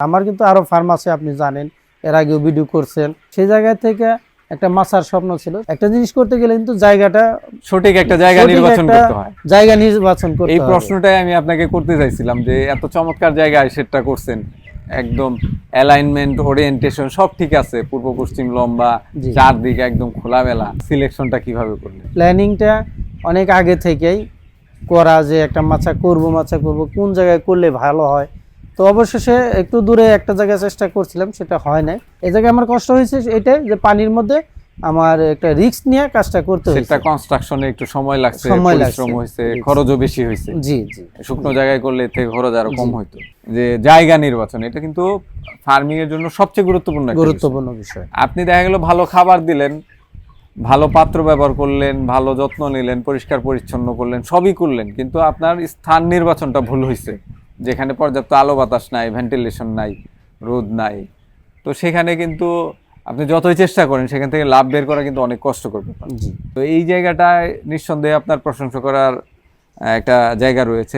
আমার কিন্তু আরো ফার্ম আছে, আপনি জানেন, এর আগেও ভিডিও করছেন। সেই জায়গা থেকে একটা মাছার স্বপ্ন ছিল। একটা জিনিস করতে গেলে কিন্তু জায়গাটা সঠিক একটা জায়গা নির্বাচন করতে হয়। জায়গা নির্বাচন করতে এই হবে। প্রশ্নটাই আমি আপনাকে করতে চাইছিলাম যে এত চমৎকার জায়গায় সেটটা করছেন, একদম অ্যালাইনমেন্ট ওরিয়েন্টেশন সব ঠিক আছে, পূর্ব পশ্চিম লম্বা, জি। চারদিকে একদম খোলামেলা। সিলেকশনটা কিভাবে করলেন? প্ল্যানিংটা অনেক আগে থেকেই করা, যে একটা মাছা করব, কোন জায়গায় করলে ভালো হয়। তো অবশেষে একটু দূরে একটা জায়গায় চেষ্টা করছিলাম, সেটা হয় নাই। এই জায়গায় আমার কষ্ট হয়েছে এটাই যে পানির মধ্যে আমার একটা রিস্ক নিয়ে কাজটা করতে হয়েছে। সেটা কনস্ট্রাকশনে একটু সময় লাগছে, সময় পরিশ্রম লাগছে। হয়েছে, জি। খরচও বেশি হয়েছে। জি জি। শুকনো জায়গায় করলে এর থেকে খরচ আরো কম জি। হইতো। যে জায়গা নির্বাচন, এটা কিন্তু ফার্মিং এর জন্য সবচেয়ে গুরুত্বপূর্ণ একটা বিষয়। গুরুত্বপূর্ণ বিষয়। আপনি দেখা গেল ভালো খাবার দিলেন, ভালো পাত্র ব্যবহার করলেন, ভালো যত্ন নিলেন, পরিষ্কার পরিচ্ছন্ন করলেন, সবই করলেন, কিন্তু আপনার স্থান নির্বাচনটা ভুল হয়েছে। যেখানে পর্যাপ্ত আলো বাতাস নাই, ভেন্টিলেশন নাই, রোদ নাই, তো সেখানে কিন্তু আপনি যতই চেষ্টা করেন সেখান থেকে লাভ বের করা কিন্তু অনেক কষ্টকর ব্যাপার। জি। তো এই জায়গাটায় নিঃসন্দেহে আপনার প্রশংসা করার একটা জায়গা রয়েছে।